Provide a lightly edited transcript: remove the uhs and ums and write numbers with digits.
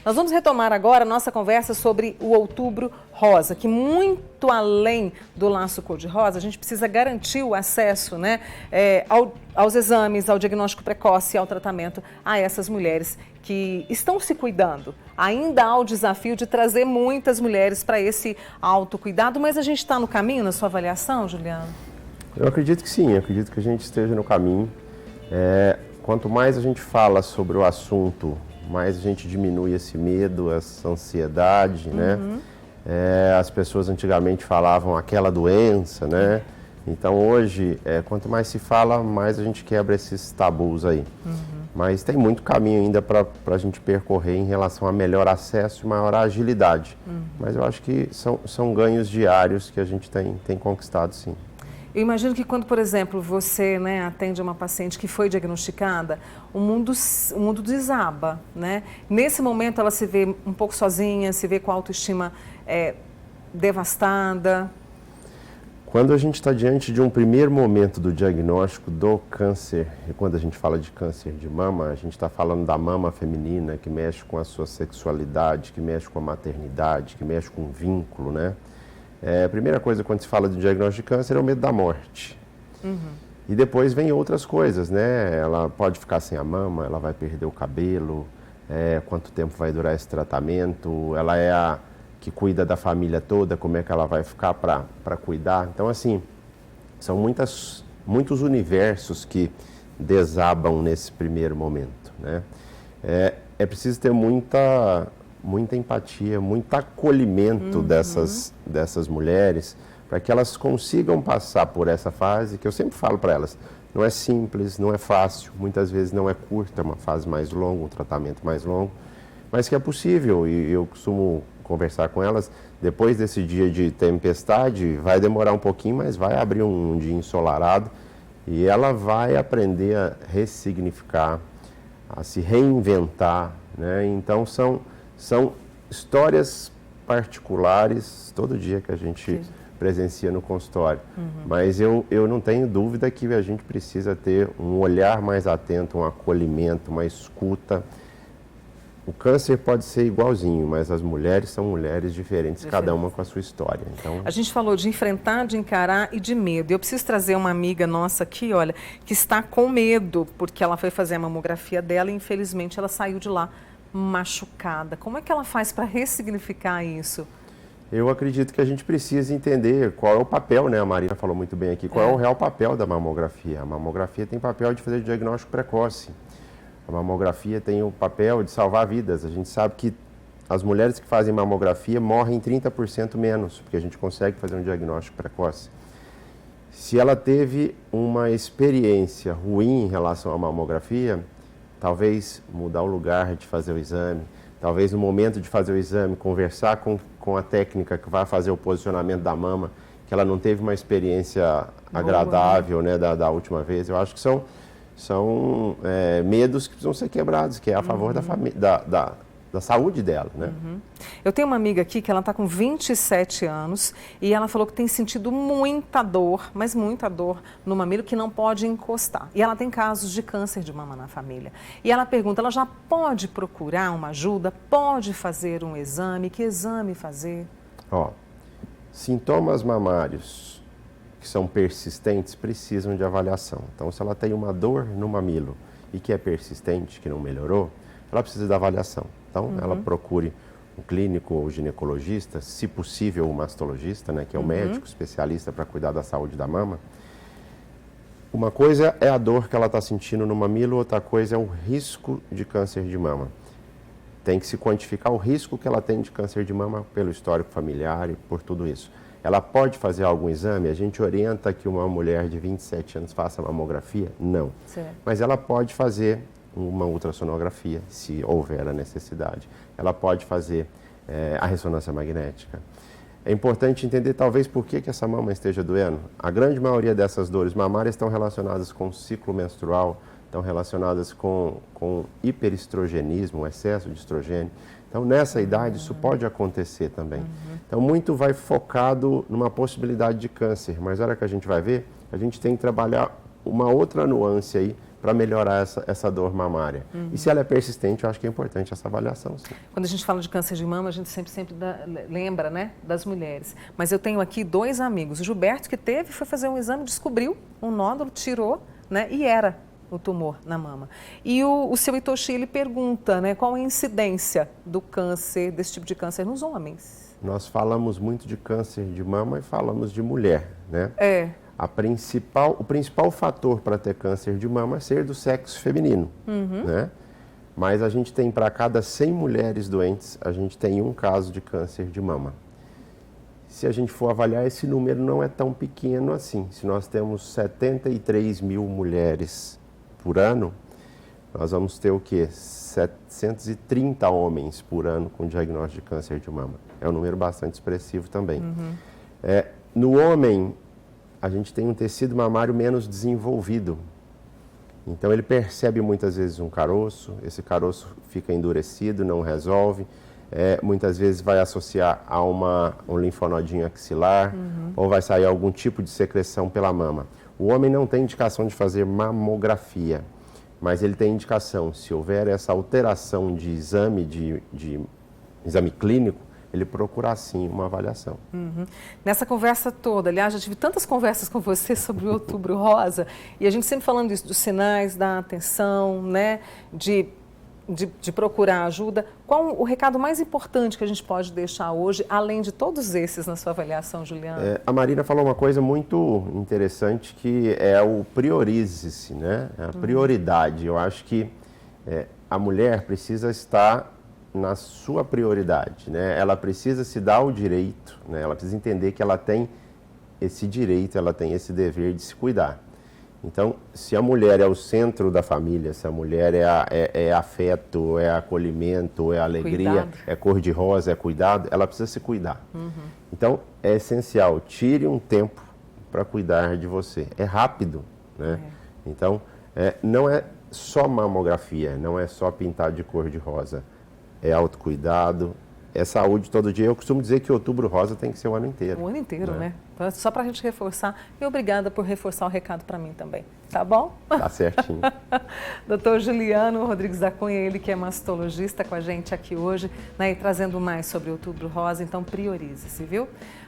Nós vamos retomar agora a nossa conversa sobre o Outubro Rosa, que muito além do laço cor-de-rosa, a gente precisa garantir o acesso, né, aos exames, ao diagnóstico precoce e ao tratamento a essas mulheres que estão se cuidando. Ainda há o desafio de trazer muitas mulheres para esse autocuidado, mas a gente está no caminho na sua avaliação, Juliano? Eu acredito que sim, eu acredito que a gente esteja no caminho. Quanto mais a gente fala sobre o assunto, mais a gente diminui esse medo, essa ansiedade, né? As pessoas antigamente falavam aquela doença, né? Então hoje, quanto mais se fala, mais a gente quebra esses tabus aí. Mas tem muito caminho ainda para a gente percorrer em relação a melhor acesso e maior agilidade. Mas eu acho que são ganhos diários que a gente tem conquistado, sim. Eu imagino que quando, por exemplo, você, né, atende uma paciente que foi diagnosticada, o mundo desaba, né? Nesse momento ela se vê um pouco sozinha, se vê com a autoestima devastada. Quando a gente está diante de um primeiro momento do diagnóstico do câncer, e quando a gente fala de câncer de mama, a gente está falando da mama feminina, que mexe com a sua sexualidade, que mexe com a maternidade, que mexe com o vínculo, né? A primeira coisa quando se fala de diagnóstico de câncer é o medo da morte. E depois vem outras coisas, né? Ela pode ficar sem a mama, ela vai perder o cabelo, quanto tempo vai durar esse tratamento, ela é a que cuida da família toda, como é que ela vai ficar para cuidar. Então, assim, são muitos universos que desabam nesse primeiro momento, né? É preciso ter muita empatia, muito acolhimento dessas mulheres, para que elas consigam passar por essa fase, que eu sempre falo para elas, não é simples, não é fácil, muitas vezes não é curta, é uma fase mais longa, um tratamento mais longo, mas que é possível, e eu costumo conversar com elas, depois desse dia de tempestade, vai demorar um pouquinho, mas vai abrir um dia ensolarado, e ela vai aprender a ressignificar, a se reinventar, né? Então são histórias particulares todo dia que a gente presencia no consultório. Mas eu não tenho dúvida que a gente precisa ter um olhar mais atento, um acolhimento, uma escuta. O câncer pode ser igualzinho, mas as mulheres são mulheres diferentes, cada uma com a sua história. Então... A gente falou de enfrentar, de encarar e de medo. Eu preciso trazer uma amiga nossa aqui, olha, que está com medo, porque ela foi fazer a mamografia dela e infelizmente ela saiu de lá machucada. Como é que ela faz para ressignificar isso? Eu acredito que a gente precisa entender qual é o papel, né? A Marina falou muito bem aqui, qual é o real papel da mamografia. A mamografia tem papel de fazer diagnóstico precoce. A mamografia tem o papel de salvar vidas. A gente sabe que as mulheres que fazem mamografia morrem 30% menos, porque a gente consegue fazer um diagnóstico precoce. Se ela teve uma experiência ruim em relação à mamografia, talvez mudar o lugar de fazer o exame, talvez no momento de fazer o exame, conversar com a técnica que vai fazer o posicionamento da mama, que ela não teve uma experiência agradável, né, da última vez. Eu acho que são medos que precisam ser quebrados, que é a favor da saúde dela, né? Eu tenho uma amiga aqui que ela está com 27 anos e ela falou que tem sentido muita dor, mas muita dor no mamilo que não pode encostar. E ela tem casos de câncer de mama na família. E ela pergunta, ela já pode procurar uma ajuda? Pode fazer um exame? Que exame fazer? Sintomas mamários que são persistentes precisam de avaliação. Então, se ela tem uma dor no mamilo e que é persistente, que não melhorou, ela precisa da avaliação. Então, ela procure o clínico ou o ginecologista, se possível o mastologista, né, que é o médico especialista para cuidar da saúde da mama. Uma coisa é a dor que ela está sentindo no mamilo, outra coisa é o risco de câncer de mama. Tem que se quantificar o risco que ela tem de câncer de mama pelo histórico familiar e por tudo isso. Ela pode fazer algum exame? A gente orienta que uma mulher de 27 anos faça mamografia? Não. Certo. Mas ela pode fazer uma ultrassonografia, se houver a necessidade. Ela pode fazer a ressonância magnética. É importante entender, talvez, por que essa mama esteja doendo. A grande maioria dessas dores mamárias estão relacionadas com o ciclo menstrual, estão relacionadas com hiperestrogenismo, excesso de estrogênio. Então, nessa idade, isso pode acontecer também. Então, muito vai focado numa possibilidade de câncer, mas na hora que a gente vai ver, a gente tem que trabalhar uma outra nuance aí, para melhorar essa dor mamária. E se ela é persistente, eu acho que é importante essa avaliação, sim. Quando a gente fala de câncer de mama, a gente sempre lembra, né, das mulheres. Mas eu tenho aqui 2 amigos. O Gilberto, que foi fazer um exame, descobriu um nódulo, tirou, né, e era o tumor na mama. E o seu Itoshi, ele pergunta, né, qual a incidência do câncer, desse tipo de câncer nos homens? Nós falamos muito de câncer de mama e falamos de mulher, né? O principal fator para ter câncer de mama é ser do sexo feminino, né? Mas a gente tem, para cada 100 mulheres doentes, a gente tem um caso de câncer de mama. Se a gente for avaliar, esse número não é tão pequeno assim. Se nós temos 73 mil mulheres por ano, nós vamos ter o quê? 730 homens por ano com diagnóstico de câncer de mama. É um número bastante expressivo também. No homem, a gente tem um tecido mamário menos desenvolvido. Então, ele percebe muitas vezes um caroço, esse caroço fica endurecido, não resolve. Muitas vezes vai associar a um linfonodinho axilar, ou vai sair algum tipo de secreção pela mama. O homem não tem indicação de fazer mamografia, mas ele tem indicação, se houver essa alteração de exame, de exame clínico, ele procura sim uma avaliação. Nessa conversa toda, aliás, já tive tantas conversas com você sobre o Outubro Rosa, e a gente sempre falando isso, dos sinais da atenção, né, de procurar ajuda. Qual o recado mais importante que a gente pode deixar hoje, além de todos esses na sua avaliação, Juliana? A Marina falou uma coisa muito interessante, que é o priorize-se, né? A prioridade. Eu acho que a mulher precisa estar na sua prioridade, né? Ela precisa se dar o direito, né? Ela precisa entender que ela tem esse direito, ela tem esse dever de se cuidar. Então, se a mulher é o centro da família, se a mulher é afeto, é acolhimento, é alegria, cuidado, é cor-de-rosa, é cuidado, ela precisa se cuidar. Então, é essencial, tire um tempo para cuidar de você. É rápido, né? Então, não é só mamografia, não é só pintar de cor-de-rosa. É autocuidado, é saúde todo dia. Eu costumo dizer que Outubro Rosa tem que ser o ano inteiro. O ano inteiro, né? Então, só para a gente reforçar. E obrigada por reforçar o recado para mim também. Tá bom? Tá certinho. Doutor Juliano Rodrigues da Cunha, ele que é mastologista com a gente aqui hoje, né, e trazendo mais sobre Outubro Rosa. Então, priorize-se, viu?